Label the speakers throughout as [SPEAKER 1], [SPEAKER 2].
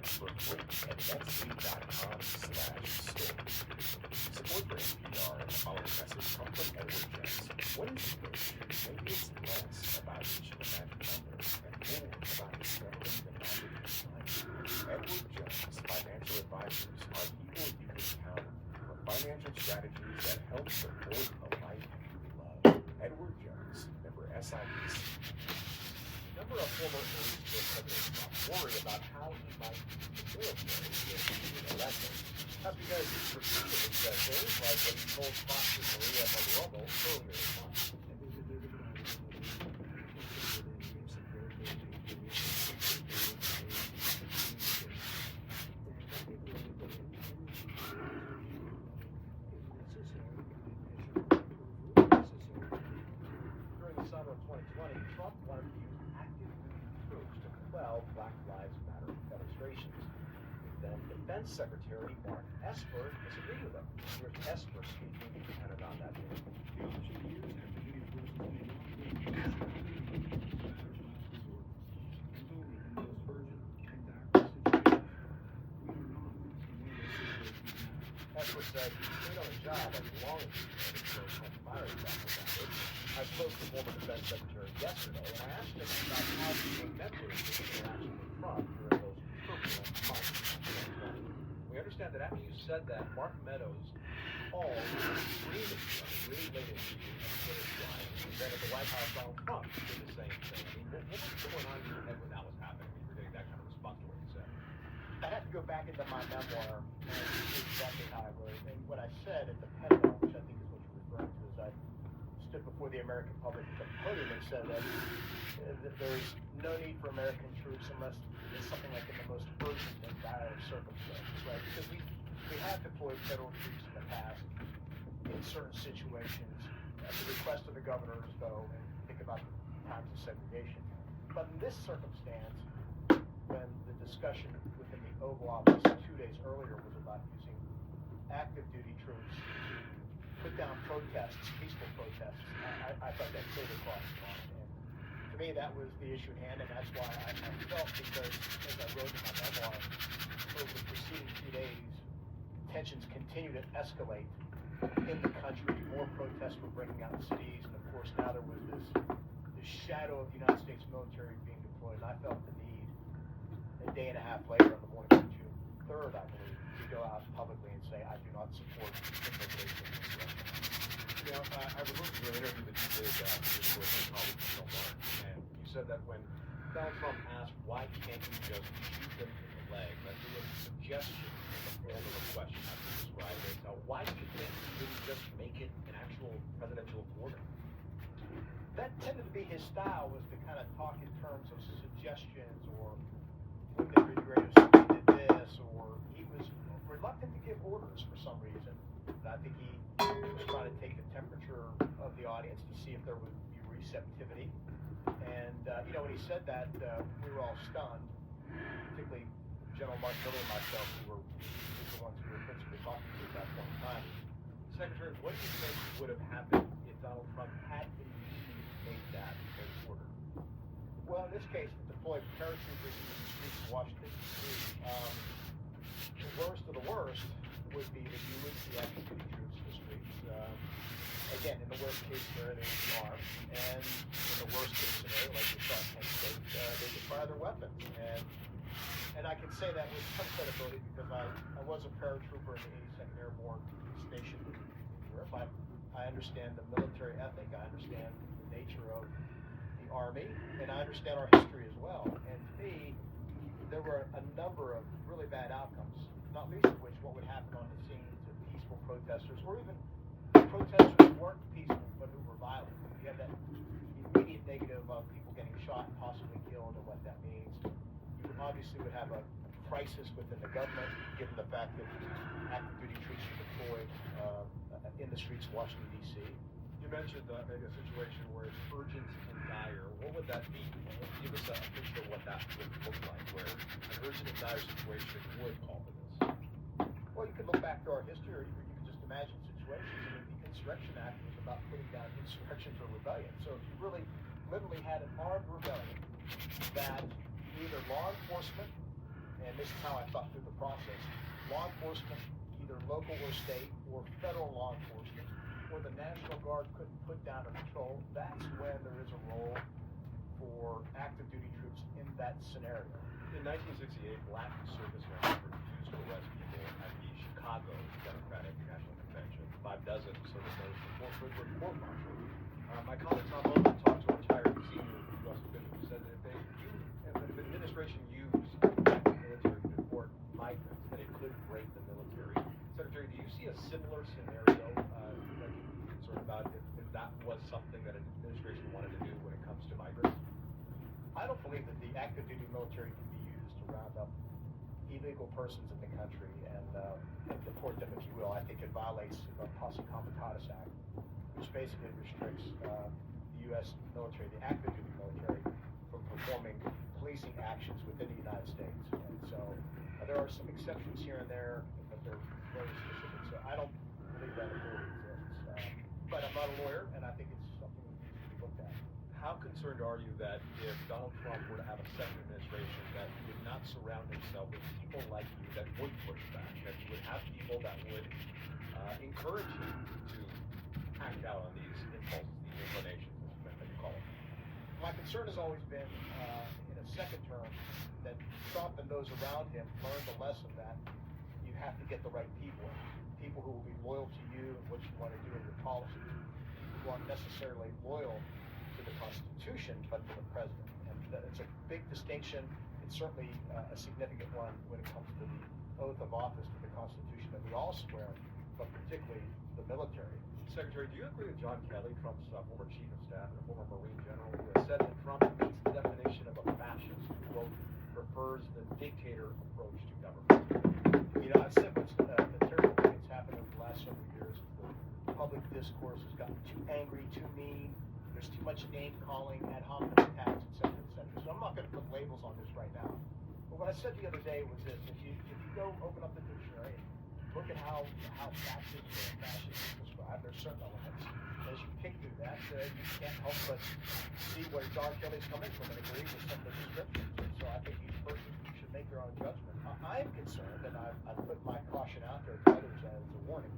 [SPEAKER 1] for free at etsy.com/store. Support for NPR and the following message come from Edward Jones. What is innovation? Maybe it's less about reaching the magic number and more about discovering the magic inside you. Edward Jones Financial Advisors are people you can count on for financial strategies that help support a life you love. Edward Jones, member SIPC.
[SPEAKER 2] Number of former Marine Corps presidents worry about how he might use the military if he's elected. That's because he's repeatedly said things like what he told Fox's Maria Monroe earlier this month. During the summer of 2020, Trump wanted to use active duty troops to quell Black Lives Matter demonstrations. Then Defense Secretary Mark Esper disagreed with him. Here's Esper speaking to the Pentagon that day. Esper said he stayed on the job as long as he could until Trump fired him back in August. I spoke to former Defense Secretary yesterday, and I asked him about how he remembers his interaction with Trump during those turbulent months. We understand that after you said that, Mark Meadows called screaming at you really late into you and put his line. And then at the White House, Donald Trump did the same thing. I mean, what was going on in your head when that was happening? When you were getting that kind of response to what you said?
[SPEAKER 3] I have to go back into my memoir and see exactly how I wrote it. And what I said at the Pentagon, which I think is what you're referring to, is I stood before the American public at the podium and said that there is no need for American troops unless it's something like in the most urgent and dire of circumstances, right? Because we have deployed federal troops in the past in certain situations at the request of the governors, though, and think about times of segregation. But in this circumstance, when the discussion within the Oval Office 2 days earlier was about using active duty troops to put down protests, peaceful protests, I thought that clearly crossed the line. And to me, that was the issue at hand, and that's why I felt, because as I wrote in my memoir, over the preceding 2 days, tensions continued to escalate in the country. More protests were breaking out in cities, and of course now there was this shadow of the United States military being deployed, and I felt the need, a day and a half later, on the morning of June 3rd, I believe, to go out publicly and say I do not support invocation of insurrection.
[SPEAKER 2] You know, I was listening to an interview that you did with your colleague Michelle Martin, and you said that when Donald Trump asked why can't you just shoot them in the leg, that there was a suggestion in the form of a question, as you described it. Why do you think he didn't just make it an actual presidential order?
[SPEAKER 3] That tended to be his style, was to kind of talk in terms of suggestions, or would they be great if somebody did this, or he was reluctant to give orders for some reason. I think he was trying to take the temperature of the audience to see if there would be receptivity. And, when he said that, we were all stunned, particularly General Mark Milley and myself, who were the ones who were principally talking to at that point in time.
[SPEAKER 2] Secretary, what do you think would have happened if Donald Trump had made that order?
[SPEAKER 3] Well, in this case, deployed paratroopers into the streets of Washington, D.C. The worst of the worst would be that you would see active duty troops in the streets. Again, in the worst case scenario, they would be armed, and in the worst case scenario, like we saw in Penn State, they would fire their weapons. And I can say that with some credibility because I was a paratrooper in the 82nd Airborne stationed in Europe. I understand the military ethic. I understand the nature of the Army, and I understand our history as well. And to me, there were a number of really bad outcomes, not least of which what would happen on the scene to peaceful protesters, or even protesters who weren't peaceful but who were violent. You have that immediate negative of people getting shot and possibly killed, and what that means. You obviously would have a crisis within the government, given the fact that active duty troops were deployed in the streets of Washington, D.C.
[SPEAKER 2] You mentioned maybe a situation where it's urgent and dire. What would that mean? Give us a picture of what that would look like, where an urgent and dire situation would call for this.
[SPEAKER 3] Well, you could look back to our history, or you could just imagine situations. I mean, the Insurrection Act was about putting down insurrections or rebellion. So if you really literally had an armed rebellion that either law enforcement and this is how I thought through the process, law enforcement, either local or state, or federal law enforcement, or the National Guard couldn't put down a patrol, that's when there is a role for active duty troops in that scenario.
[SPEAKER 2] In 1968, black servicemen refused to arrest people at the Chicago Democratic National Convention. 5 dozen servicemen were forced to court-martial. My colleague Tom Bowman talked to a retired senior U.S. official who said that if an administration used the military to deport migrants, that it could break the military. Secretary, do you see a similar scenario that you're concerned about if that was something that an administration wanted to do when it comes to migrants?
[SPEAKER 3] I don't believe that the active duty military can be used to round up illegal persons in the country and deport them, if you will. I think it violates the Posse Comitatus Act, which basically restricts the U.S. military, the active duty military, from performing policing actions within the United States. And so there are some exceptions here and there, but they're very specific. So I don't believe that authority exists. But I'm not a lawyer, and I think it's something that needs to be looked at.
[SPEAKER 2] How concerned are you that if Donald Trump were to have a second administration, that he would not surround himself with people like you that would push back, that he would have people that would encourage him to act out on these impulses, these inclinations, as you call them?
[SPEAKER 3] My concern has always been, in a second term, that Trump and those around him learn the lesson that you have to get the right people who will be loyal to you and what you want to do in your policies, who aren't necessarily loyal to the Constitution, but to the president. And it's a big distinction. It's certainly a significant one when it comes to the oath of office to the Constitution that we all swear, but particularly the military.
[SPEAKER 2] Secretary, do you agree with John Kelly, Trump's former chief of staff and a former Marine general, who has said that Trump meets the definition of a fascist, who, quote, prefers the dictator approach to government?
[SPEAKER 3] You know, I've said what's the terrible thing that's happened over the last several years is the public discourse has gotten too angry, too mean. There's too much name calling, ad hominem attacks, et cetera, et cetera. So I'm not going to put labels on this right now. But what I said the other day was this: if you go open up the dictionary, look at how fascist or fascist is described. There's certain elements. As you pick through that, you can't help but see where John Kelly's coming from and agree with some of the descriptions. And so I think each person should make their own judgment. I am concerned, and I've put my caution out there to others as a warning.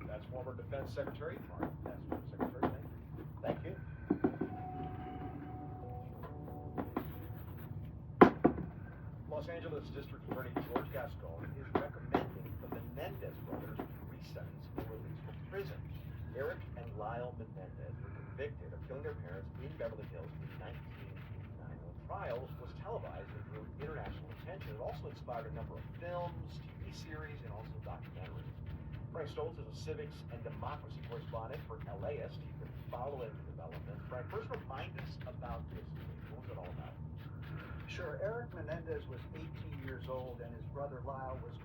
[SPEAKER 2] That's former Defense Secretary Mark. That's former Secretary.
[SPEAKER 3] Thank you.
[SPEAKER 2] Los Angeles District Attorney George Gascon is recommending the Menendez brothers be resentenced and released from prison. Eric and Lyle Menendez were convicted of killing their parents in Beverly Hills in 1989. The trial was televised and drew international attention. It also inspired a number of films, TV series, and also documentaries. Frank Stoltz is a civics and democracy correspondent for LAist. He's been following developments. Frank, first remind us about this case. What was it all about?
[SPEAKER 4] Sure. Eric Menendez was 18 years old and his brother Lyle was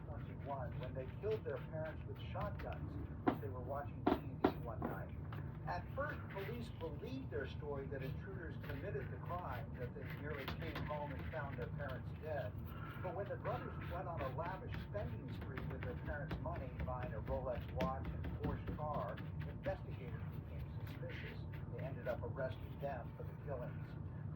[SPEAKER 4] 21 when they killed their parents with shotguns as they were watching TV one night. At first, police believed their story that intruders committed the crime, that they merely came home and found their parents dead. But when the brothers went on a lavish spending spree with their parents' money, buying a Rolex watch and Porsche car, investigators became suspicious. They ended up arresting them for the killings.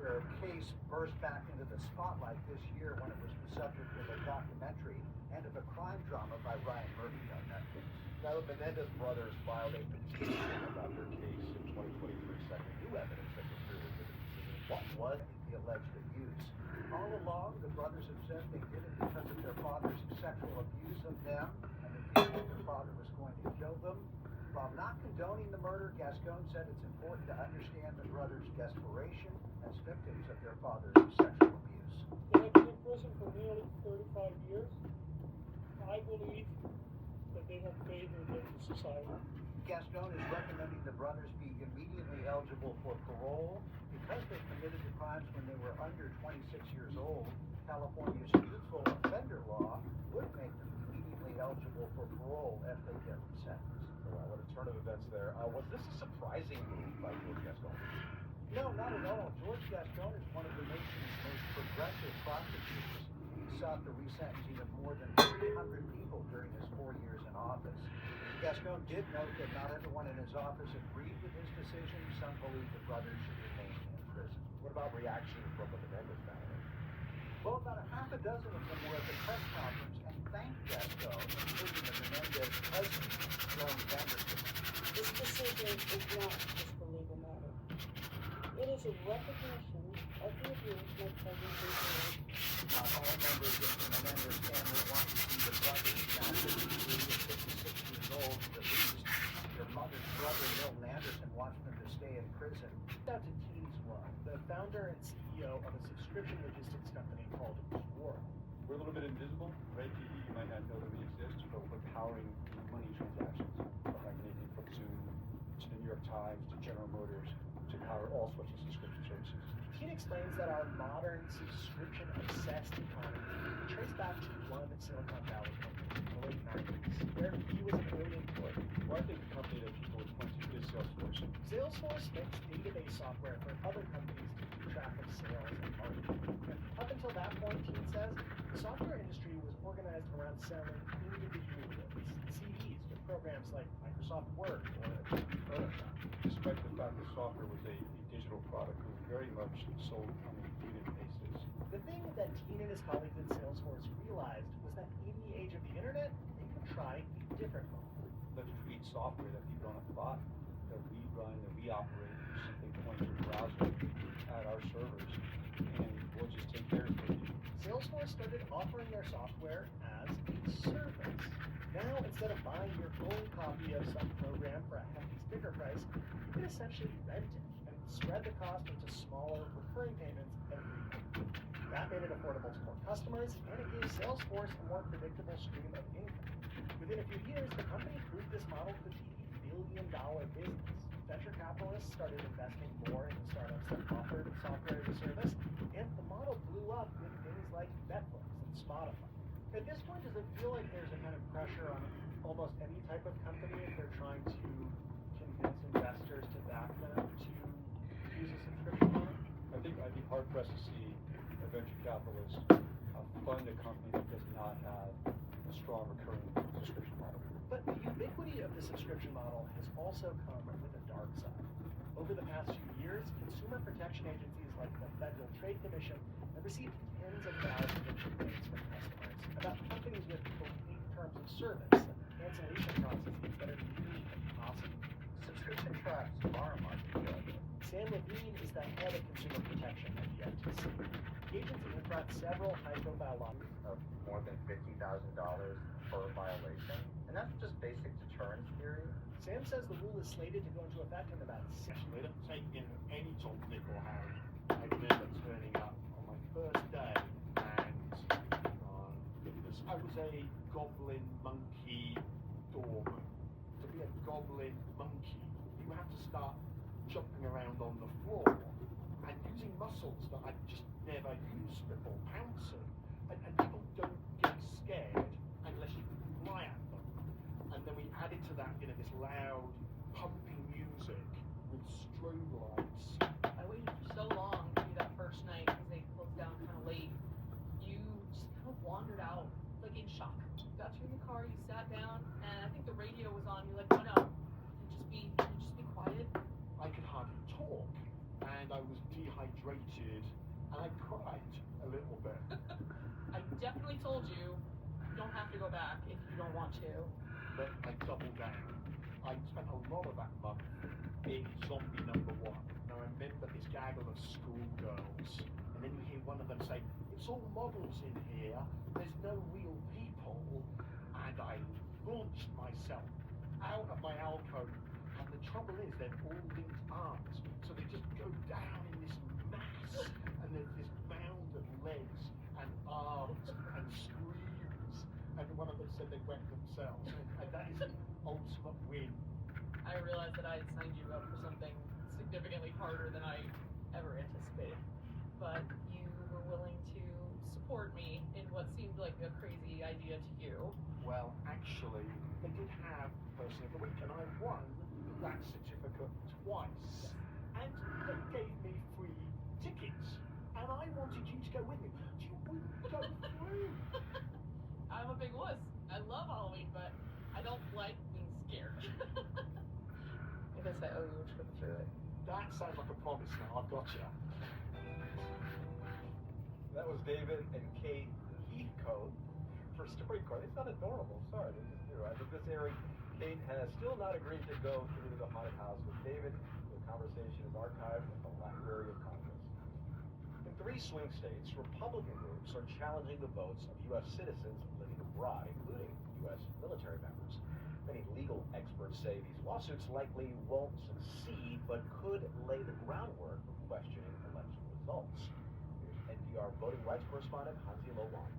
[SPEAKER 4] Their case burst back into the spotlight this year when it was the subject of a documentary and of a crime drama by Ryan Murphy on Netflix.
[SPEAKER 2] Now, the Menendez brothers filed a petition about their case in 2023, citing new evidence that contributed to the decision. What was
[SPEAKER 4] The alleged abuse. All along, the brothers have said they did it because of their father's sexual abuse of them and the fear that their father was going to kill them. While not condoning the murder, Gascon said it's important to understand the brothers' desperation as victims of their father's sexual abuse.
[SPEAKER 5] They have been in prison for nearly 35 years. I believe that they have favored in society.
[SPEAKER 4] Gascon is recommending the brothers be immediately eligible for parole because they committed the crimes when they were under 26 years old. California's youthful offender law would make them immediately eligible for parole if they get sentenced.
[SPEAKER 2] Wow, what a turn of events there. Was this a surprising move by George Gascon?
[SPEAKER 4] No, not at all. George Gascon is one of the nation's most progressive prosecutors. He sought the resentencing of more than 300 people during his 4 years in office. Gascon did note that not everyone in his office agreed with his decision. Some believe the brothers should remain in prison.
[SPEAKER 2] What about reaction from the Menendez family?
[SPEAKER 4] Well, about a half a dozen of them were at the press conference and thanked Gasco, including the Menendez president, Sloan Vanderson.
[SPEAKER 5] This decision is not just a legal matter. It is a recognition of the abuse my cousin endured.
[SPEAKER 4] Not all members of the Menendez family want to see the brothers, now 53 and 56 years old, released. Their mother's brother, Milton Anderson, wants them to stay in prison.
[SPEAKER 3] Out to Teens One, the founder and CEO of a subscription logistics company called World.
[SPEAKER 6] We're a little bit invisible, right? You might not know that we exist, but we're powering money transactions from everything from Zoom to the New York Times to General Motors to power all sorts of subscription services.
[SPEAKER 3] Teen explains that our modern subscription-obsessed economy can trace back to one Silicon Valley company in the late 90s, where he was an early employee.
[SPEAKER 6] Well, I think the company that people would point to is Salesforce.
[SPEAKER 3] Salesforce makes database software for other companies to keep track of sales and marketing. And up until that point, Teen says, the software industry was organized around selling individual goods, CDs with programs like Microsoft Word or Adobe Photoshop.
[SPEAKER 6] Despite the fact that software was a digital product, it was very much sold on a unit basis.
[SPEAKER 3] The thing that Teen and his colleagues at Salesforce realized was that in the age of the internet, they could try a different model.
[SPEAKER 6] Let's create software that people don't have to buy, that we run, that we operate. You simply point your browser at our servers, and we'll just take care of it.
[SPEAKER 3] Salesforce started offering their software as a service. Now, instead of buying your own copy of some program for a hefty sticker price, you can essentially rent it and spread the cost into smaller recurring payments every month. That made it affordable to more customers, and it gave Salesforce a more predictable stream of income. Within a few years, the company proved this model could be a billion-dollar business. Venture capitalists started investing more into startups that offered software as a service, and the model blew up with things like Netflix and Spotify. At this point, does it feel like there's a kind of pressure on almost any type of company if they're trying to convince investors to back them to use a subscription model?
[SPEAKER 6] I'd be hard pressed to see a venture capitalist fund a company that does not have a strong recurring subscription model.
[SPEAKER 3] But the ubiquity of the subscription model has also come with a dark side. Over the past few years, consumer protection agencies like the Federal Trade Commission have received tens of thousands of complaints from customers about companies with opaque terms of service and cancellation processes that are nearly impossible.
[SPEAKER 2] Subscription traps are a market failure.
[SPEAKER 3] Sam Levine is the head of consumer protection at the FTC. The agency has brought several high-profile lawsuits
[SPEAKER 2] Of more than $50,000 per violation, and that's just basic deterrence theory.
[SPEAKER 3] Sam says the rule is slated to go into effect in about 6
[SPEAKER 7] They don't take in any Tom, Dick or Harry. I remember turning up on my first day and I was a goblin monkey doorman. To be a goblin monkey, you have to start jumping around on the floor and using muscles that I just never used before, pouncing. And people don't get scared unless you fly at them. And then we added to that, this loud, pumping music with strobe lights.
[SPEAKER 8] I waited for so long to do that first night because they closed down kind of late. You just kind of wandered out, like in shock. Got you in the car, you sat down, and I think the radio was on. You're like, oh no, and just be quiet.
[SPEAKER 7] I could hardly talk, and I was dehydrated, and I cried a little bit.
[SPEAKER 8] I definitely told you, you don't have to go back if you don't want to.
[SPEAKER 7] But I doubled down. I spent a lot of that month in zombie number 1. Now I remember this gaggle of schoolgirls, and then you hear one of them say, "It's all models in here, there's no real people." And I launched myself out of my alcove, and the trouble is they're all linked arms, so they just go down in this mass, and there's this mound of legs and arms and screams, and one of them said they wet themselves, and that is an ultimate win.
[SPEAKER 8] I realized that I had signed you up for something significantly harder than I ever anticipated. But you were willing to support me in what seemed like a crazy idea to you.
[SPEAKER 7] Well, actually, they did have Person of the Week, and I won that certificate twice. And they gave me free tickets, and I wanted you to go with me. You wouldn't go through.
[SPEAKER 8] I'm a big wuss. I love Halloween, but I don't like being scared. I guess I owe you a trip through it.
[SPEAKER 7] That sounds like a promise now. I've got you.
[SPEAKER 2] That was David and Kate Heathcote for StoryCorps. It's not adorable. Sorry, they just do. As of this airing, Kate has still not agreed to go through the haunted house with David. The conversation is archived at the Library of Congress. In 3 swing states, Republican groups are challenging the votes of U.S. citizens living abroad, including U.S. military members. Many legal experts say these lawsuits likely won't succeed, but could lay the groundwork for questioning election results. Here's NPR voting rights correspondent Hansi Lowong.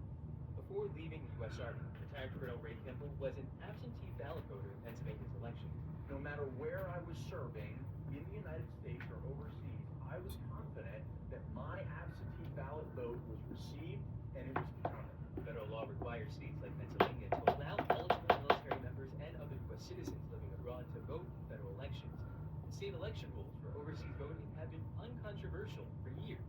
[SPEAKER 9] Before leaving the U.S. Army, retired Colonel Ray Campbell was an absentee ballot voter in Pennsylvania's election.
[SPEAKER 7] No matter where I was serving, in the United States or overseas, I was confident that my absentee ballot vote was received and it was counted.
[SPEAKER 9] Federal law requires states like Pennsylvania to allow eligible military members and other U.S. citizens living abroad to vote in federal elections. And state election rules for overseas voting have been uncontroversial for years,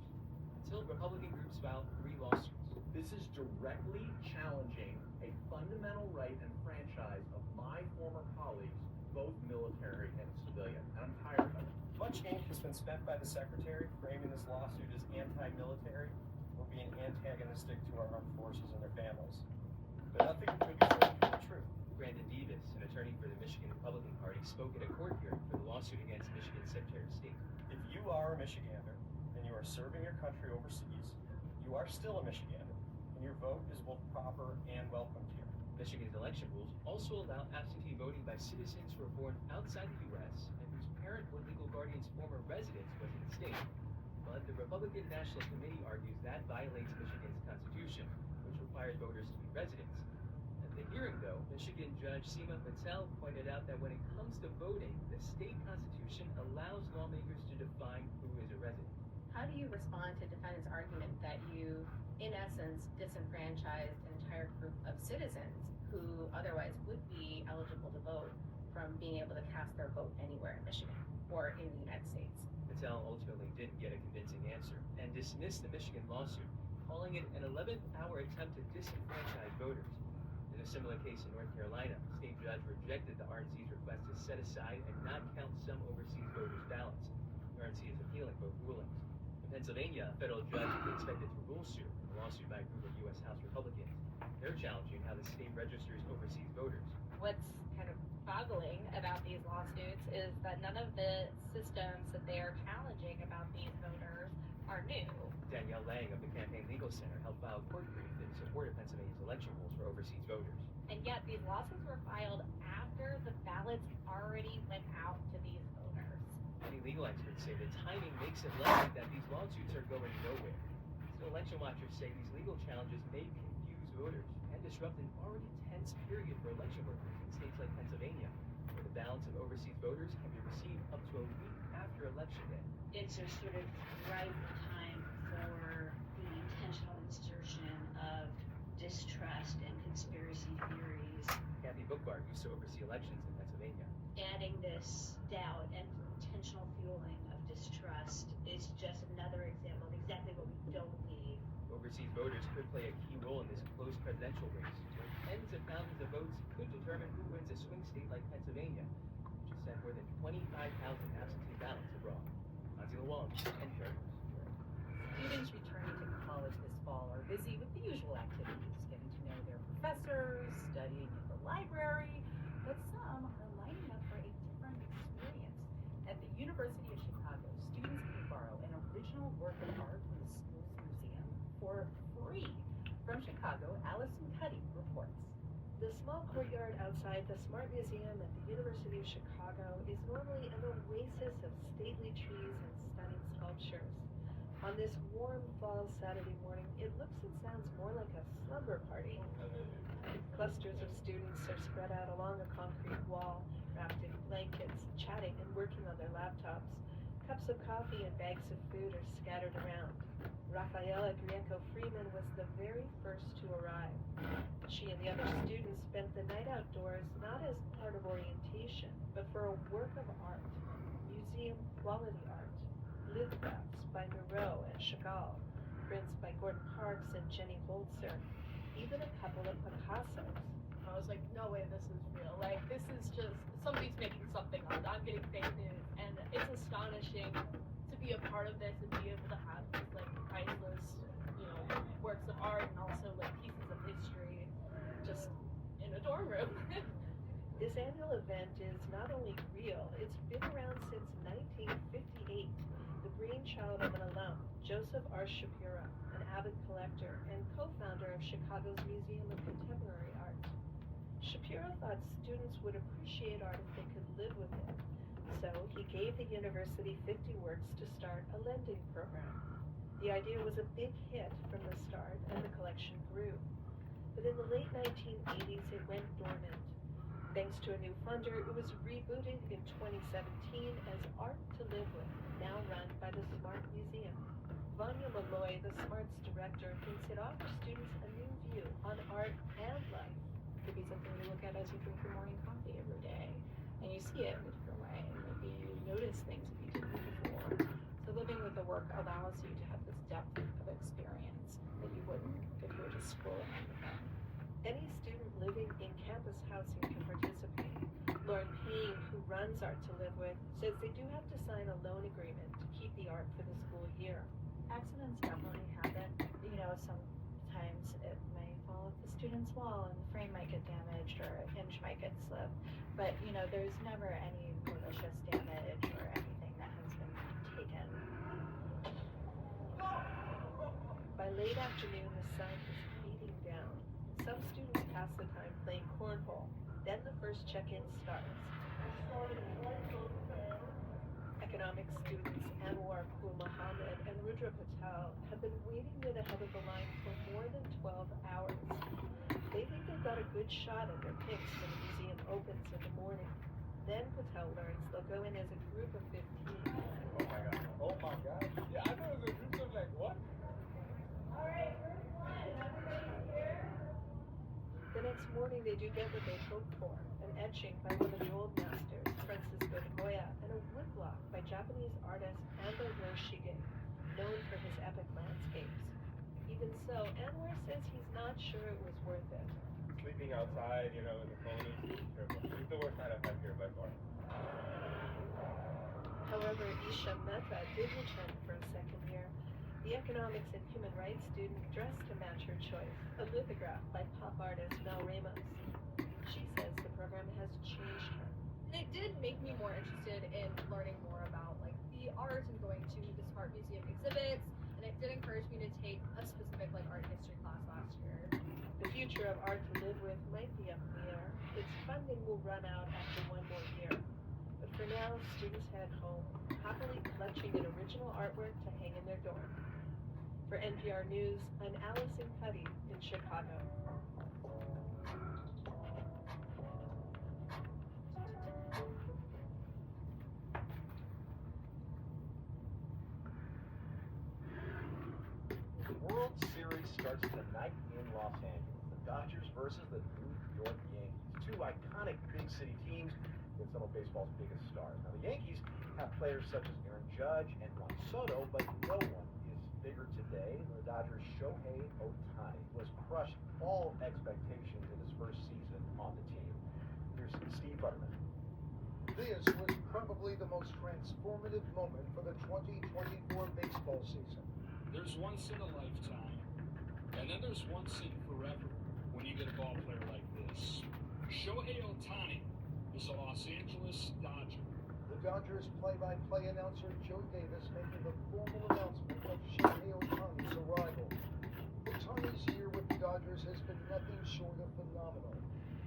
[SPEAKER 9] until Republican groups filed 3 lawsuits.
[SPEAKER 7] This is directly challenging a fundamental right and franchise of my former colleagues, both military and civilian. And I'm tired of it.
[SPEAKER 10] Much ink has been spent by the Secretary framing this lawsuit as anti-military or being antagonistic to our armed forces and their families. But nothing could be further from the truth.
[SPEAKER 9] Brandon Davis, an attorney for the Michigan Republican Party, spoke at a court hearing for the lawsuit against Michigan's Secretary of State.
[SPEAKER 10] If you are a Michigander and you are serving your country overseas, you are still a Michigander, and your vote is both proper and welcomed here.
[SPEAKER 9] Michigan's election rules also allow absentee voting by citizens who are born outside the U.S. and whose parent or legal guardian's former residence was in the state. But the Republican National Committee argues that violates Michigan's constitution, which requires voters to be residents. At the hearing, though, Michigan Judge Seema Patel pointed out that when it comes to voting, the state constitution allows lawmakers to define who is a resident.
[SPEAKER 11] How do you respond to defendants' argument that you, in essence, disenfranchised an entire group of citizens who otherwise would be eligible to vote from being able to cast their vote anywhere in Michigan or in the United States?
[SPEAKER 9] Patel ultimately didn't get a convincing answer and dismissed the Michigan lawsuit, calling it an 11th hour attempt to disenfranchise voters. In a similar case in North Carolina, a state judge rejected the RNC's request to set aside and not count some overseas voters' ballots. The RNC is appealing both rulings. In Pennsylvania, a federal judge is expected to rule soon in a lawsuit by a group of U.S. House Republicans. They're challenging how the state registers overseas voters.
[SPEAKER 11] What's kind of boggling about these lawsuits is that none of the systems that they are challenging about these voters are new.
[SPEAKER 9] Danielle Lang of the Campaign Legal Center helped file a court brief in support of Pennsylvania's election rules for overseas voters.
[SPEAKER 11] And yet these lawsuits were filed after the ballots already went out to these voters.
[SPEAKER 9] Many legal experts say the timing makes it likely that these lawsuits are going nowhere. Still, election watchers say these legal challenges may confuse voters and disrupt an already tense period for election workers in states like Pennsylvania, where the balance of overseas voters can be received up to a week after election day.
[SPEAKER 12] It's a sort of ripe time for the intentional insertion of distrust and conspiracy theories.
[SPEAKER 9] Kathy Bookbart used to oversee elections in Pennsylvania.
[SPEAKER 12] Adding this doubt and intentional fueling of distrust is just another example of exactly what we don't need.
[SPEAKER 9] Overseas voters could play a key role in this close presidential race, where tens of thousands of votes could determine who wins a swing state like Pennsylvania, which has sent more than 25,000 absentee ballots abroad. Hansi Lowong, NPR News.
[SPEAKER 13] Students returning to college this fall are busy with the usual activities, getting to know their professors, studying in the library, but some are lining up for a different experience. At the University of Chicago, students can borrow an original work of art from the school's museum for free. From Chicago, Allison Cuddy reports.
[SPEAKER 14] The small courtyard outside the Smart Museum at the University of Chicago is normally an oasis of stately trees and stunning sculptures. On this warm fall Saturday morning, it looks and sounds more like a slumber party. Clusters of students are spread out along a concrete wall, wrapped in blankets, chatting and working on their laptops. Cups of coffee and bags of food are scattered around. Rafaela Grieco-Freeman was the very first to arrive. She and the other students spent the night outdoors not as part of orientation, but for a work of art, museum quality art, lithographs by Miro and Chagall, prints by Gordon Parks and Jenny Holzer, even a couple of Picassos.
[SPEAKER 8] I was like, no way, this is real. Like, this is just, somebody's making something up. I'm getting fake news. And it's astonishing to be a part of this and be able to have these, like, priceless,
[SPEAKER 13] works of art and also like pieces of history just in a dorm room.
[SPEAKER 14] This annual event is not only real, it's been around since 1958. The brainchild of an alum, Joseph R. Shapiro, an avid collector and co-founder of Chicago's Museum of Contemporary Art. Shapiro thought students would appreciate art if they could live with it. So he gave the university 50 works to start a lending program. The idea was a big hit from the start and the collection grew. But in the late 1980s, it went dormant. Thanks to a new funder, it was rebooted in 2017 as Art to Live With, now run by the Smart Museum. Vanya Malloy, the Smart's director, thinks it offers students a new view on art and life.
[SPEAKER 13] Could be something you look at as you drink your morning coffee every day, and you see it in a different way, and maybe you notice things that you didn't before. So living with the work allows you to have this depth of experience that you wouldn't if you were just scrolling on your phone.
[SPEAKER 14] Any student living in campus housing can participate. Lauren Payne, who runs Art to Live With, says they do have to sign a loan agreement to keep the art for the school year.
[SPEAKER 13] Accidents definitely happen. You know, sometimes it may fall off the student's wall and the frame might get damaged or a hinge might get slipped. But, you know, there's never any malicious damage or anything that has been taken.
[SPEAKER 14] By late afternoon, the sun is beating down. Some students pass the time playing cornhole. Then the first check-in starts. Economics students Anwar Kul Mohammed and Rudra Patel have been waiting near the head of the line for more than 12 hours. They think they've got a good shot at their picks when the museum opens in the morning. Then Patel learns they'll go in as a group of 15.
[SPEAKER 2] Oh my god. Oh my god. Yeah, I thought it was a group of like, what?
[SPEAKER 14] The next morning, they do get what they hoped for, an etching by one of the old masters, Francisco de Goya, and a woodblock by Japanese artist Ando Yoshige, known for his epic landscapes. Even so, Anwar says he's not sure it was worth it.
[SPEAKER 2] Sleeping outside, you know, in the cold is terrible. It's the worst night I've had here by far.
[SPEAKER 14] However, Isha Mehta did return for a second year. The economics and human rights student dressed to match her choice, a lithograph by pop artist Mel Ramos. She says the program has changed her.
[SPEAKER 8] And it did make me more interested in learning more about like the art and going to the Smart Museum exhibits, and it did encourage me to take a specific like art history class last year.
[SPEAKER 14] The future of Art to Live With might be up in the air. Its funding will run out after one more year. But for now, students head home, happily clutching at original artwork to hang in their dorm. For NPR News, I'm Allison Cuddy in Chicago.
[SPEAKER 2] The World Series starts tonight in Los Angeles. The Dodgers versus the New York Yankees. Two iconic big city teams with some of baseball's biggest stars. Now the Yankees have players such as Aaron Judge and Juan Soto, but no one is bigger today than the Dodgers' Shohei Ohtani, who has crushed all expectations in his first season on the team. Here's Steve Butterman.
[SPEAKER 15] This was probably the most transformative moment for the 2024 baseball season.
[SPEAKER 16] There's once in a lifetime, and then there's once in forever when you get a ball player like this. Shohei Ohtani is a Los Angeles Dodger.
[SPEAKER 15] The Dodgers play-by-play announcer Joe Davis making the formal announcement of Shohei Ohtani's arrival. Ohtani's year with the Dodgers has been nothing short of phenomenal.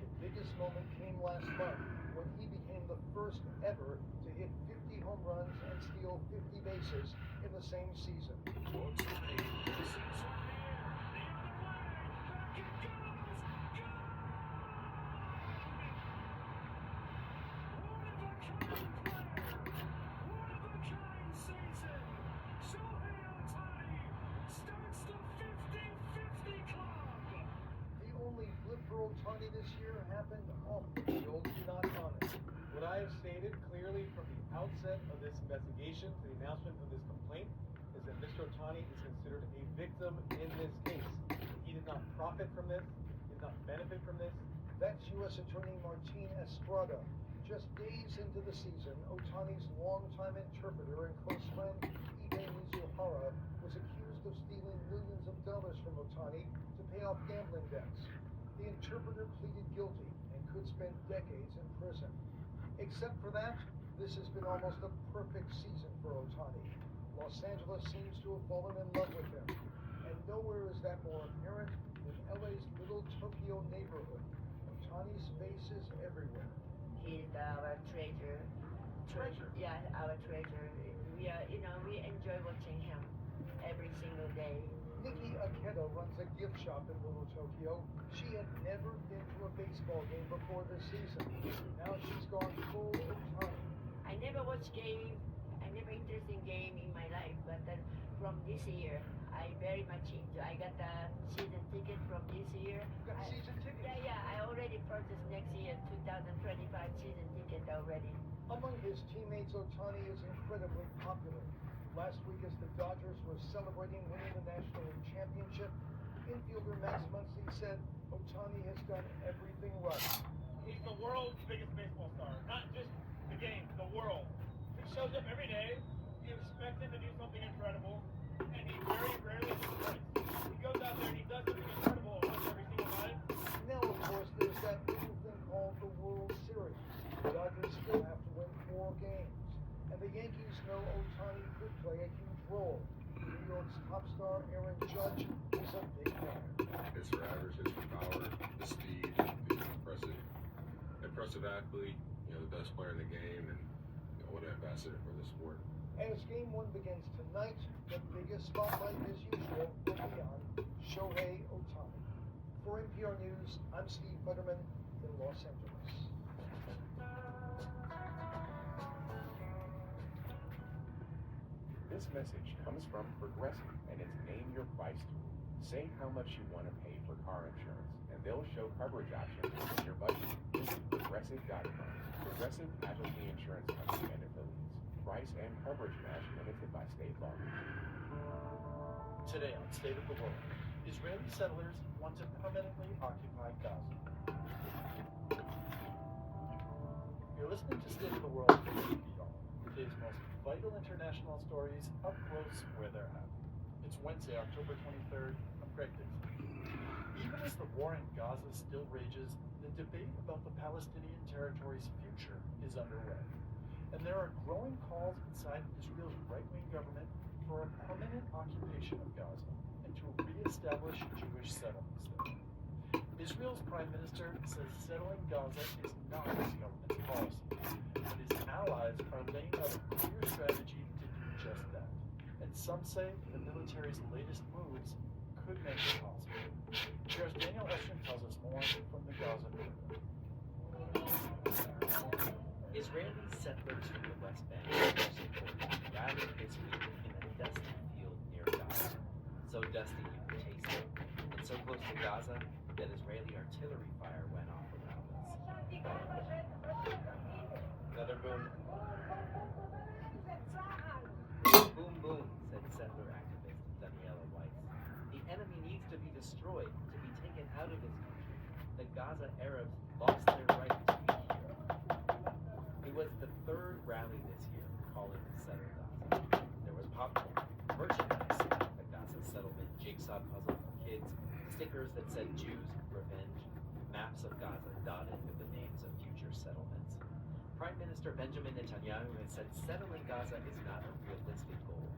[SPEAKER 15] The biggest moment came last month when he became the first ever to hit 50 home runs and steal 50 bases in the same season.
[SPEAKER 16] Ohtani is
[SPEAKER 15] Ohtani this year happened off the field, not on it.
[SPEAKER 2] What I have stated clearly from the outset of this investigation to the announcement of this complaint is that Mr. Ohtani is considered a victim in this case. He did not profit from this, did not benefit from this.
[SPEAKER 15] That's U.S. Attorney Martin Estrada. Just days into the season, Ohtani's longtime interpreter and close friend Ide Mizuhara was accused of of stealing millions of dollars from Otani to pay off gambling debts. The interpreter pleaded guilty and could spend decades in prison. Except for that, this has been almost a perfect season for Otani. Los Angeles seems to have fallen in love with him, and nowhere is that more apparent than LA's little Tokyo neighborhood. Otani's face is everywhere.
[SPEAKER 17] He's our treasure.
[SPEAKER 15] Treasure?
[SPEAKER 17] Yeah, our treasure. We enjoy watching him every single day.
[SPEAKER 15] Nikki Akedo runs a gift shop in Little Tokyo. She had never been to a baseball game before this season. Now she's gone full Otani.
[SPEAKER 17] I never watched game. I never interested in game in my life, but then from this year, I very much into. I got the season ticket from this year.
[SPEAKER 15] You got season tickets?
[SPEAKER 17] Yeah. I already purchased next year 2025 season ticket already.
[SPEAKER 15] Among his teammates, Otani is incredibly popular. Last week, as the Dodgers were celebrating winning the National League Championship, infielder Max Muncy said Otani has done everything right.
[SPEAKER 18] He's the world's biggest baseball star, not just the game, the world. He shows up every day, you expect him to do something incredible, and he very rarely disappoints. He goes out there and he does something incredible almost every single night.
[SPEAKER 15] Now, of course, there's that little thing called the World Series. The Dodgers still have to win 4 games, and the Yankees know Otani could play a huge role. New York's top star Aaron Judge is a big man.
[SPEAKER 19] His for average, his for power, the speed, he's an impressive athlete, the best player in the game, and what an ambassador for the sport.
[SPEAKER 15] As Game 1 begins tonight, the biggest spotlight, as usual, will be on Shohei Otani. For NPR News, I'm Steve Butterman in Los Angeles.
[SPEAKER 1] This message comes from Progressive and its Name Your Price tool. Say how much you want to pay for car insurance, and they'll show coverage options within your budget. Visit Progressive.com. Progressive Casualty Insurance Company and affiliates. Price and coverage match limited by state law.
[SPEAKER 20] Today on State of the World, Israeli settlers want to permanently occupy Gaza. You're listening to State of the World from NPR, the day's most vital international stories up close where they're happening. It's Wednesday, October 23rd. I'm Greg Dixon. Even as the war in Gaza still rages, the debate about the Palestinian territory's future is underway. And there are growing calls inside Israel's right-wing government for a permanent occupation of Gaza and to re-establish Jewish settlements there. Israel's prime minister says settling Gaza is not his government's policy, but his allies are laying out a clear strategy to do just that. And some say the military's latest moves could make it possible. Here's Daniel Eshrin tells us more from the Gaza border.
[SPEAKER 21] Israeli settlers from the West Bank rallied this week in a dusty field near Gaza. So dusty you could taste it, and so close to Gaza that Israeli artillery fire went off around us. Another boom. Boom, boom, said settler activist Daniela Weiss. The enemy needs to be destroyed, to be taken out of this country. The Gaza Arabs lost their right to be here. It was the third rally this year calling to settle Gaza. There was popcorn, merchandise at the Gaza settlement, jigsaw puzzle for kids, stickers that said Jews, revenge, maps of Gaza dotted with the names of future settlements. Prime Minister Benjamin Netanyahu has said settling Gaza is not a realistic goal,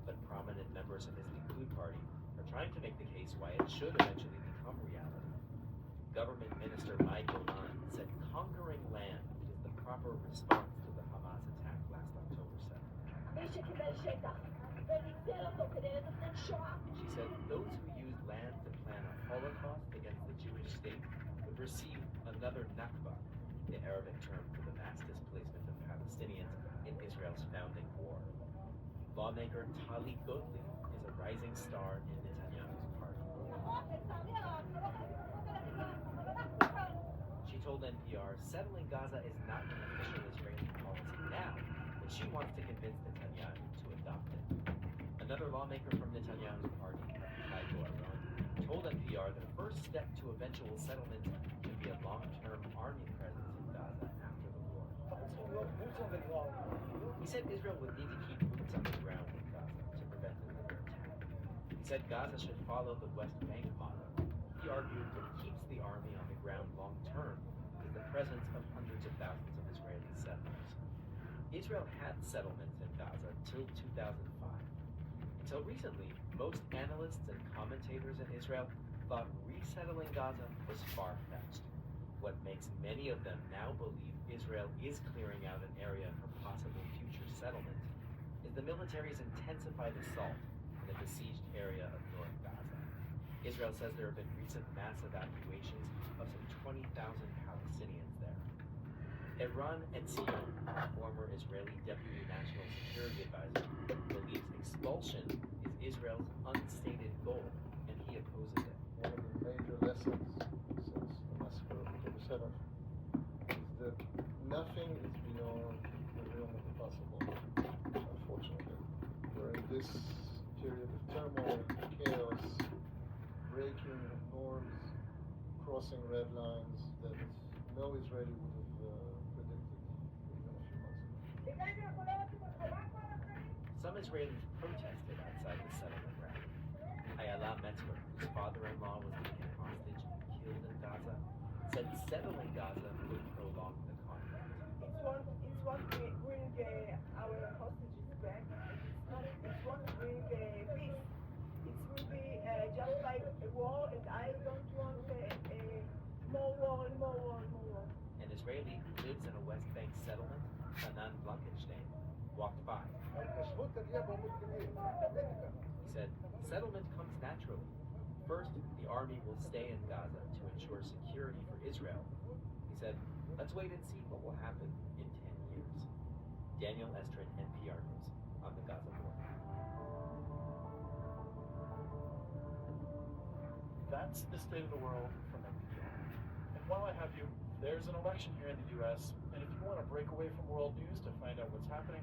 [SPEAKER 21] but prominent members of his Likud party are trying to make the case why it should eventually become reality. Government Minister Mai Golan said conquering land is the proper response to the Hamas attack last October 7th. She said those who used land to plan a Holocaust against the Jewish state would receive another Nakba, the Arabic term for the mass displacement of Palestinians in Israel's founding war. Lawmaker Tali Gottlieb is a rising star in Netanyahu's party. She told NPR settling Gaza is not an official Israeli policy now, but she wants to convince Netanyahu to adopt it. Another lawmaker from Netanyahu's party, Michael Aron, told NPR the first step to eventual settlement should be a long-term army presence in Gaza after the war. He said Israel would need to keep boots on the ground in Gaza to prevent another attack. He He said Gaza should follow the West Bank model. He argued what keeps the army on the ground long term is the presence of hundreds of thousands of Israeli settlers. Israel had settlements in Gaza till 2005. Until recently, most analysts and commentators in Israel thought resettling Gaza was far-fetched. What makes many of them now believe Israel is clearing out an area for possible future settlement is the military's intensified assault in the besieged area of North Gaza. Israel says there have been recent mass evacuations of some 20,000 Palestinians there. Eran Etzion, former Israeli Deputy National Security Advisor, believes expulsion is Israel's unstated goal, and he opposes it.
[SPEAKER 15] One of the major lessons since the massacre of October 7th is that nothing is beyond the realm of the possible, unfortunately. We're in this period of turmoil, chaos, breaking norms, crossing red lines that no Israeli would have predicted even a few months ago.
[SPEAKER 21] Some Israelis protested outside the settlement rally. Ayala Metzler, whose father-in-law was taken hostage and killed in Gaza, said settling Gaza would prolong the conflict.
[SPEAKER 5] It's one bring our hostages back. It's one bring peace. It will be just like a war, and I don't want more war.
[SPEAKER 21] An Israeli who lives in a West Bank settlement, Hanan Blankenstein, walked by. He said, settlement comes naturally. First, the army will stay in Gaza to ensure security for Israel. He said, let's wait and see what will happen in 10 years. Daniel Estrin, NPR News, on the Gaza border.
[SPEAKER 20] That's the state of the world from NPR. And while I have you, there's an election here in the U.S., and if you want to break away from world news to find out what's happening,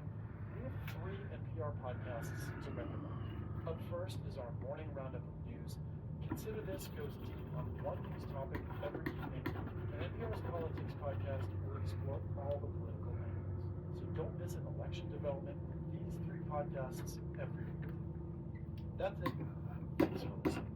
[SPEAKER 20] we have 3 NPR podcasts to recommend. Up first is our morning roundup of news. Consider This goes deep on one news topic every evening, and NPR's politics podcast will explore all the political angles. So don't miss an election development with these 3 podcasts every week. That's it. Thanks for listening.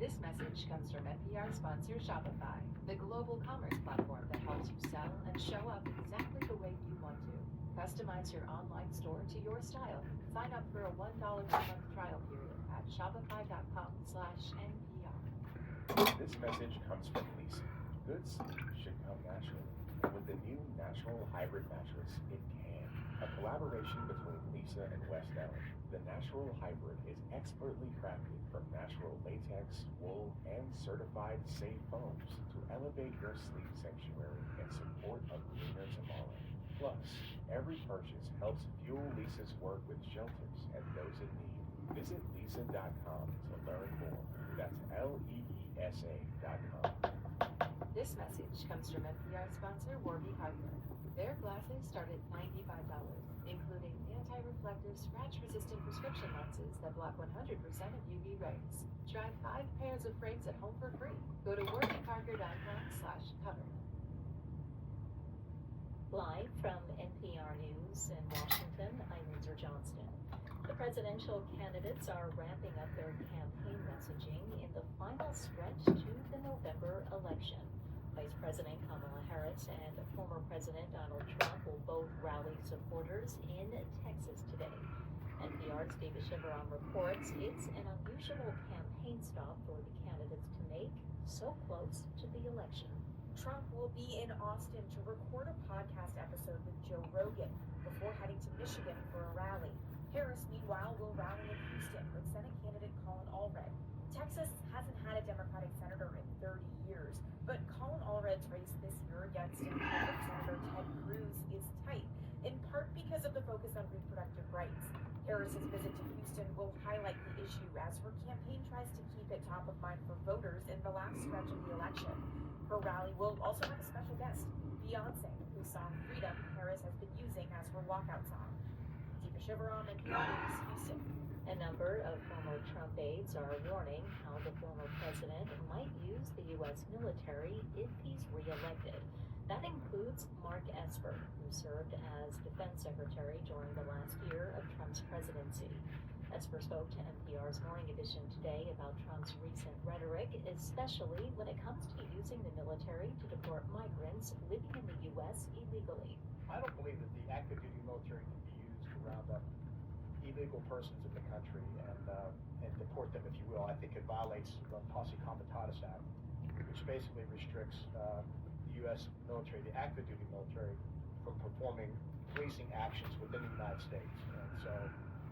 [SPEAKER 22] This message comes from NPR sponsor Shopify, the global commerce platform that helps you sell and show up exactly the way you want to. Customize your online store to your style. Sign up for a $1 per month trial period at shopify.com/NPR.
[SPEAKER 1] This message comes from Lisa. Good sleep should come naturally. And with the new natural hybrid mattress, it can. A collaboration between Lisa and West Elm, the natural hybrid is expertly crafted from natural latex, wool, and certified safe foams to elevate your sleep sanctuary and support a greener tomorrow. Plus, every purchase helps fuel Lisa's work with shelters and those in need. Visit lisa.com to learn more. That's LEESA.com.
[SPEAKER 22] This message comes from NPR sponsor Warby Hardware. Their glasses start at $95, including anti-reflective, scratch-resistant prescription lenses that block 100% of UV rays. Try 5 pairs of frames at home for free. Go to warbyparker.com/cover.
[SPEAKER 23] Live from NPR News in Washington, I'm Windsor Johnston. The presidential candidates are ramping up their campaign messaging in the final stretch to the November election. Vice President Kamala Harris and former President Donald Trump will both rally supporters in Texas today. NPR's David Shiveron reports it's an unusual campaign stop for the candidates to make so close to the election.
[SPEAKER 24] Trump will be in Austin to record a podcast episode with Joe Rogan before heading to Michigan for a rally. Harris, meanwhile, will rally in Houston with Senate candidate Colin Allred. Texas hasn't had a Democratic senator in 30 years, but Colin Allred's race this year against incumbent Senator Ted Cruz is tight, in part because of the focus on reproductive rights. Harris's visit to Houston will highlight the issue as her campaign tries to keep it top of mind for voters in the last stretch of the election. Her rally will also have a special guest, Beyonce, whose song Freedom Harris has been using as her walkout song. Deepa Shivaram, NPR News, Houston.
[SPEAKER 23] A number of former Trump aides are warning how the former president might use the U.S. military if he's reelected. That includes Mark Esper, who served as defense secretary during the last year of Trump's presidency. Esper spoke to NPR's Morning Edition today about Trump's recent rhetoric, especially when it comes to using the military to deport migrants living in the U.S. illegally.
[SPEAKER 2] I don't believe that the active duty military can be used to round up illegal persons in the country and deport them, if you will. I think it violates the Posse Comitatus Act, which basically restricts the U.S. military, the active duty military, from performing policing actions within the United States. And so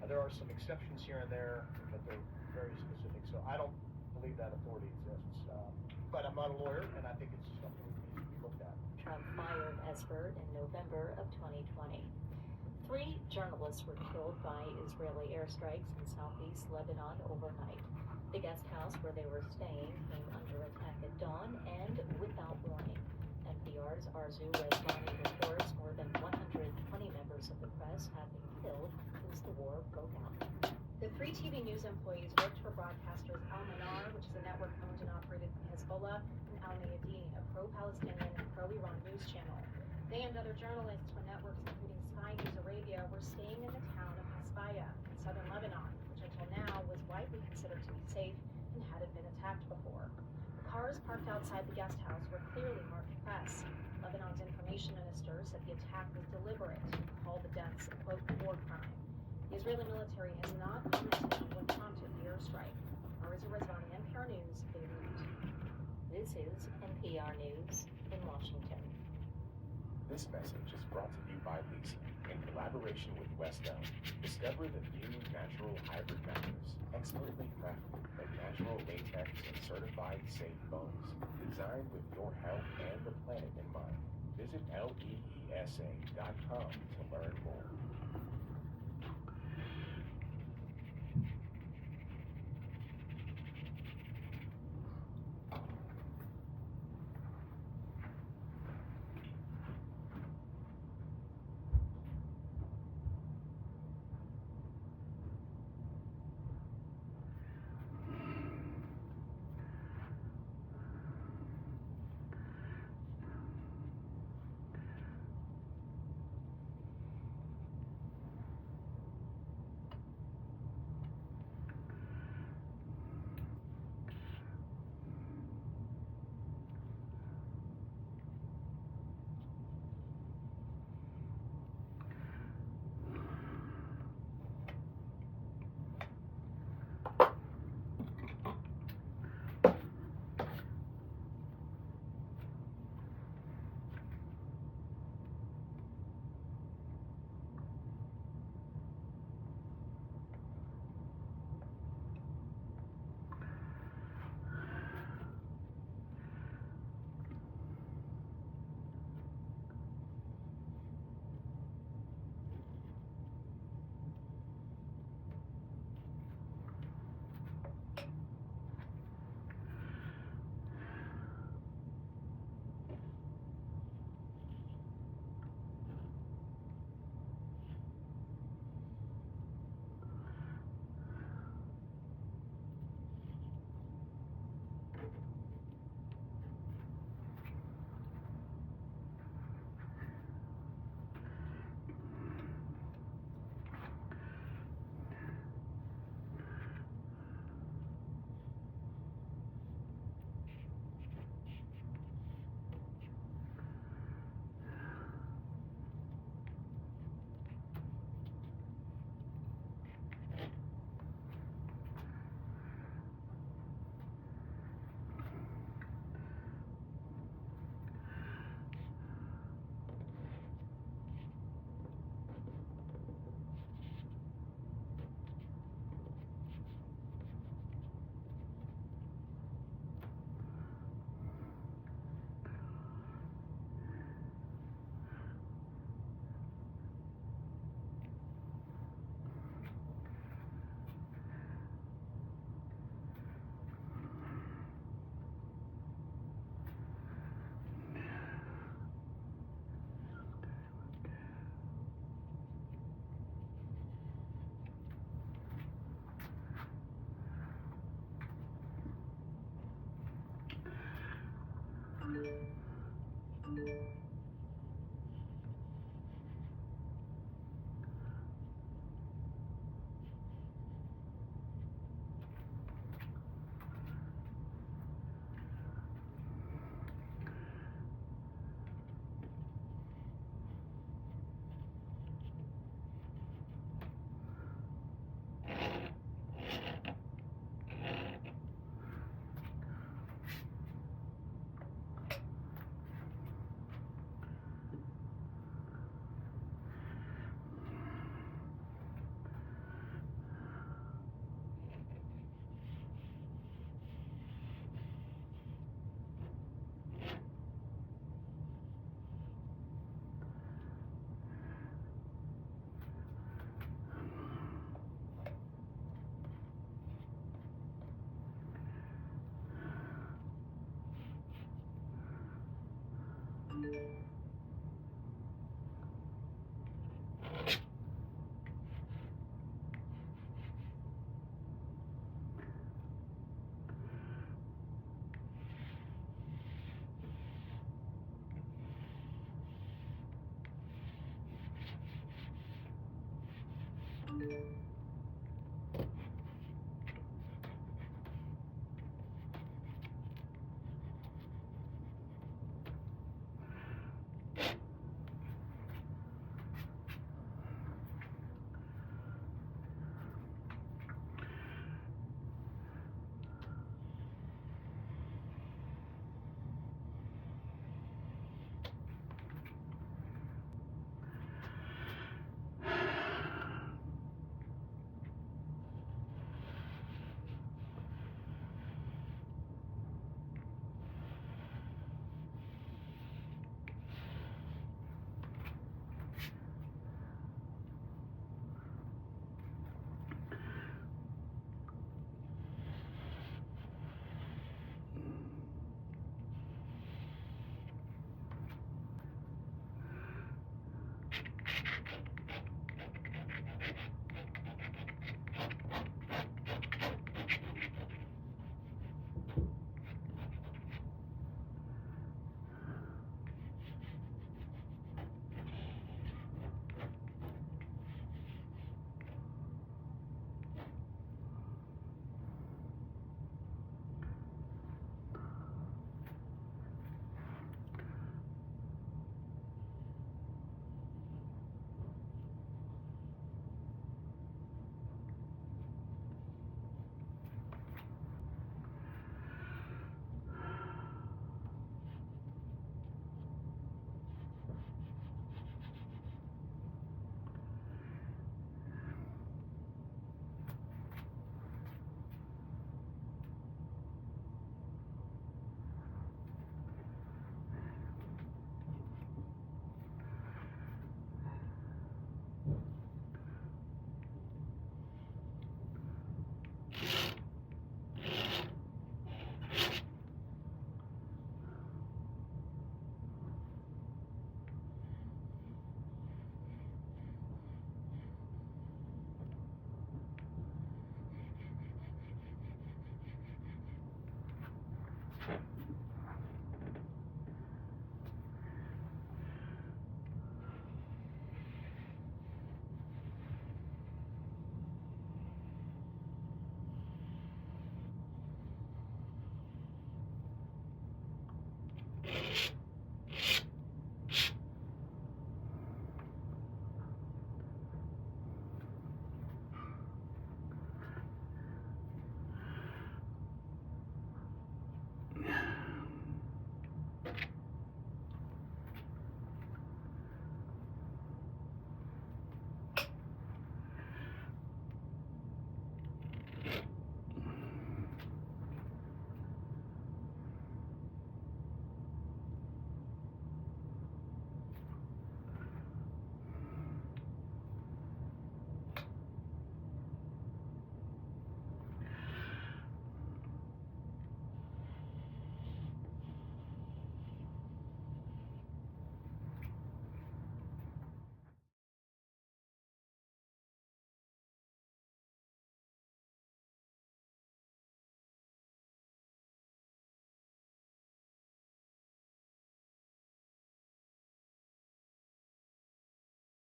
[SPEAKER 2] there are some exceptions here and there, but they're very specific. So I don't believe that authority exists. But I'm not a lawyer, and I think it's something that needs to be looked at.
[SPEAKER 23] Trump fired Esper in November of 2020. 3 journalists were killed by Israeli airstrikes in southeast Lebanon overnight. The guest house where they were staying came under attack at dawn and without warning. NPR's Arzu Rezvani reports more than 120 members of the press have been killed since the war broke out. The 3 TV news employees worked for broadcasters Al Manar, which is a network owned and operated by Hezbollah, and Al Mayadeen, a pro-Palestinian and pro-Iran news channel. They and other journalists from networks including Sky News Arabia were staying in the town of Hasbaya in southern Lebanon, which until now was widely considered to be safe and hadn't been attacked before. The cars parked outside the guest house were clearly marked press. Lebanon's information minister said the attack was deliberate and called the deaths a, quote, war crime. The Israeli military has not commented on what prompted the airstrike. Arzu Rezvani, NPR News, Beirut. This is NPR News in Washington.
[SPEAKER 1] This message is brought to you by Lisa in collaboration with West Elm. Discover the new natural hybrid mattress, expertly crafted from natural latex and certified safe foams, designed with your health and the planet in mind. Visit leesa.com to learn more. Thank you.